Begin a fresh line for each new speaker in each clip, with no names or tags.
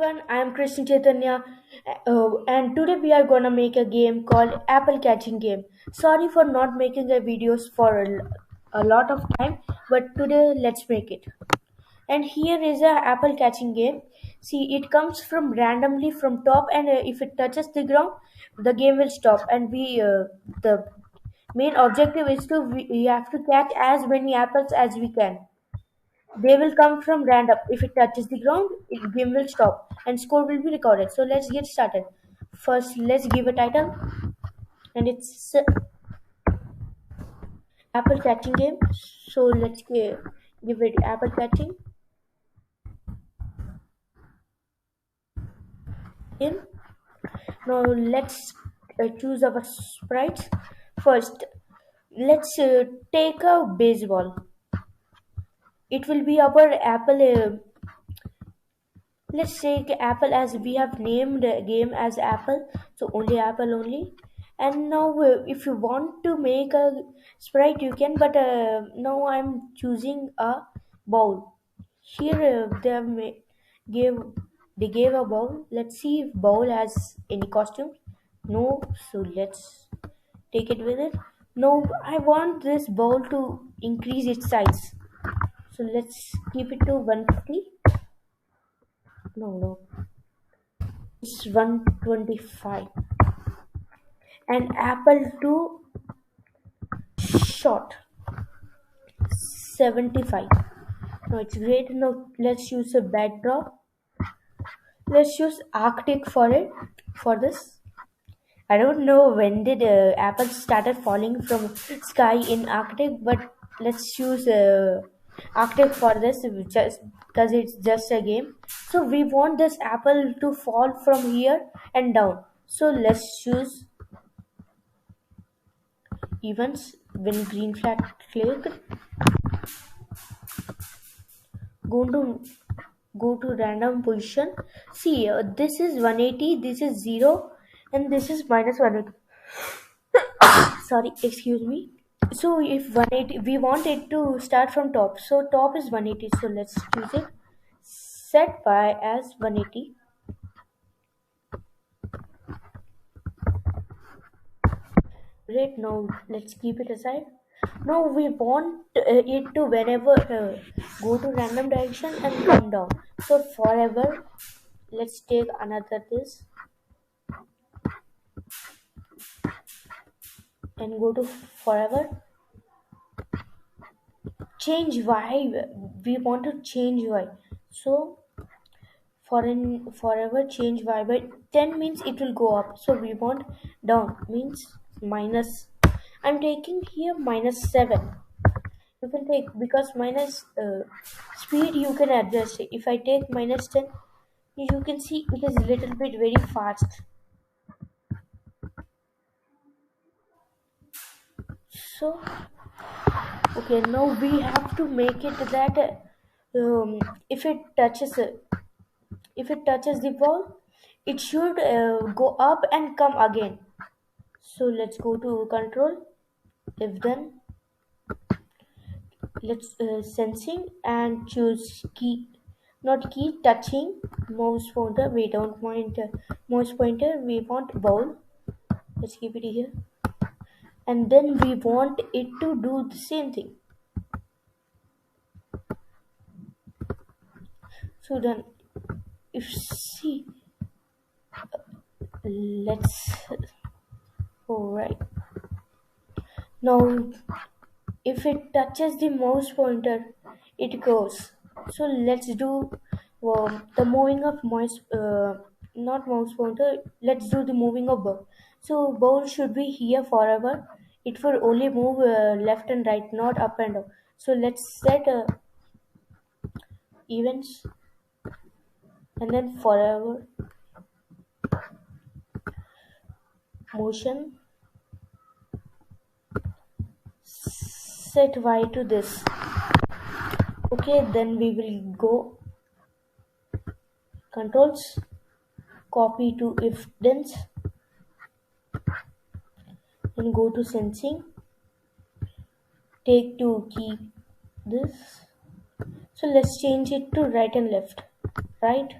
everyone, I am Krishna Chaitanya, and today we are gonna make a game called Apple Catching Game. Sorry for not making a videos for a lot of time, but today let's make it. And here is a apple catching game. See, it comes from randomly from top, and if it touches the ground, the game will stop. And the main objective is we have to catch as many apples as we can. They will come from random. If it touches the ground, game will stop and score will be recorded. So let's get started. First, let's give a title, and it's apple catching game. So let's give it apple catching game. Now let's choose our sprites. First, let's take a baseball. It will be our apple. Let's take apple as we have named the game as apple, so only apple only. And now, if you want to make a sprite, you can. But now I'm choosing a bowl. Here gave they gave a bowl. Let's see if bowl has any costume. No, so let's take it with it. No, I want this bowl to increase its size. So let's keep it to 150. No, it's 125. And apple to short 75. Now it's great. Now let's use a backdrop. Let's use Arctic for it. For this, I don't know when did apples started falling from sky in Arctic, but let's use Arctic for this, just because it's just a game. So we want this apple to fall from here and down. So let's choose events. When green flag clicked, go to random position. See, this is 180, this is 0, and this is minus 180. Sorry, excuse me. So if 180, we want it to start from top. So top is 180. So let's choose it. Set by as 180. Great. Now let's keep it aside. Now we want it to whenever go to random direction and come down. So forever, let's take another this and go to forever. Change y. We want to change y. So forever change y by 10 means it will go up. So we want down means minus. I'm taking here minus 7. You can take, because minus speed you can adjust. If I take minus 10, you can see it is a little bit very fast. So okay, now we have to make it that if it touches the ball, it should go up and come again. So let's go to control. If then, let's sensing and choose key, not key, touching mouse pointer. We don't want mouse pointer. We want ball. Let's keep it here. And then we want it to do the same thing. So then, if see, let's. All right. Now, if it touches the mouse pointer, it goes. So let's do the moving of mouse, not mouse pointer. Let's do the moving of bowl. So bowl should be here forever. It will only move left and right, not up and down. So let's set events and then forever motion. Set y to this. Okay, then we will go controls, copy to if thens, and go to sensing, take to keep this. So let's change it to right and left. Right,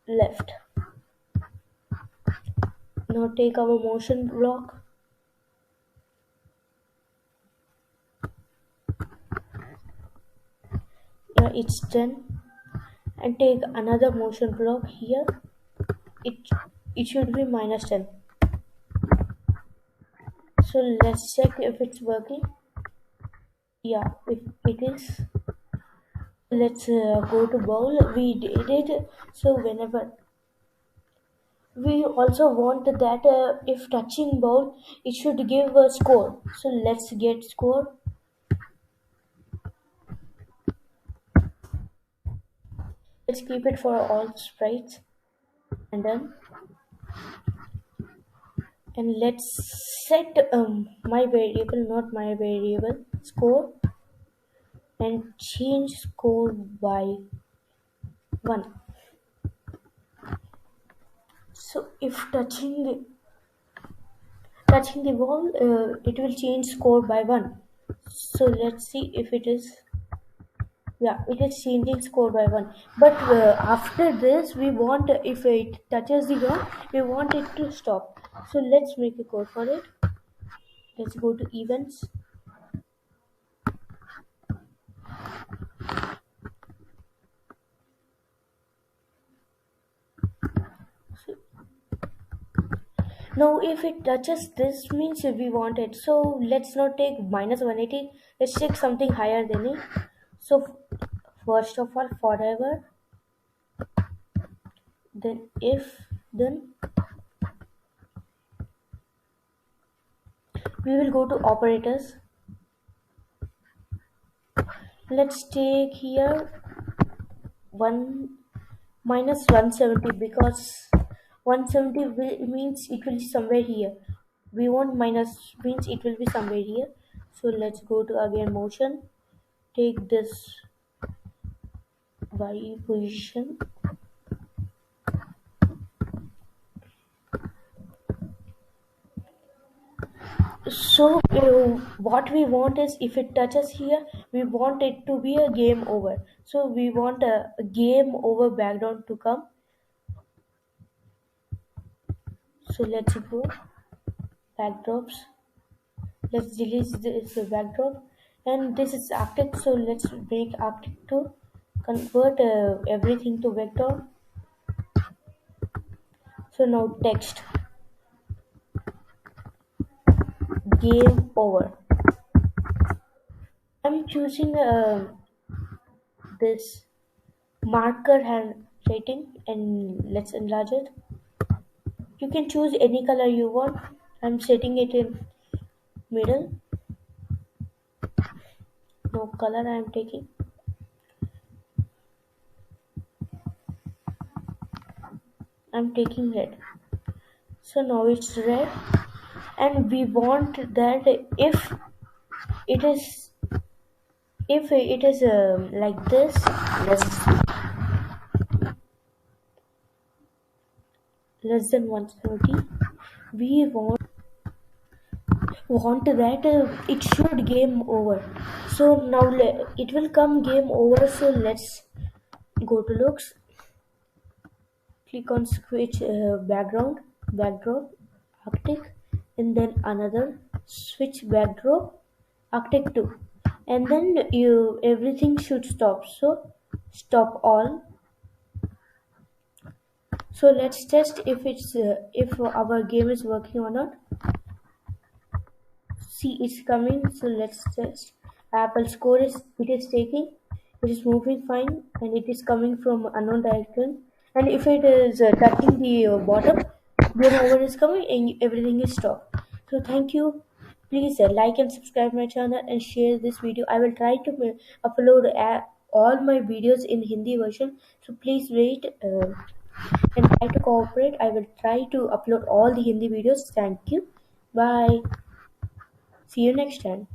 left. Now take our motion block. It's 10. And take another motion block here. It it should be minus 10. So let's check if it's working. Yeah, if it is. Let's go to bowl. We did it. So whenever we also want that if touching bowl, it should give a score. So let's get score. Let's keep it for all sprites and done. And let's set my variable, not my variable, score, and change score by 1. So if touching the wall, it will change score by 1. So let's see if it is. Yeah, it is changing score by 1. But after this, we want, if it touches the ground, we want it to stop. So let's make a code for it. Let's go to events. So now if it touches this means we want it. So let's not take minus 180. Let's take something higher than it. So first of all, forever, then if, then we will go to operators. Let's take here 1 minus 170 because 170 means it will be somewhere here. We want minus means it will be somewhere here. So let's go to again motion. Take this y position. So what we want is if it touches here, we want it to be a game over. So we want a game over background to come. So let's go backdrops. Let's delete this backdrop, and this is Arctic. So let's make Arctic to convert everything to vector. So now text game over. I'm choosing this marker handwriting, and let's enlarge it. You can choose any color you want. I'm setting it in middle. No color I am taking. I'm taking red. So now it's red, and we want that it is if it is like this, less than 170, we want that it should game over. So now it will come game over. So let's go to looks, click on switch backdrop Arctic, and then another switch backdrop Arctic 2, and then everything should stop. So stop all. So let's test if our game is working or not. See, it's coming. So let's test. Apple score is taking. It is moving fine, and it is coming from unknown direction. And if it is touching the bottom, game over is coming, and everything is stopped. So thank you. Please like and subscribe my channel and share this video. I will try to upload all my videos in Hindi version. So please wait and try to cooperate. I will try to upload all the Hindi videos. Thank you. Bye. See you next time.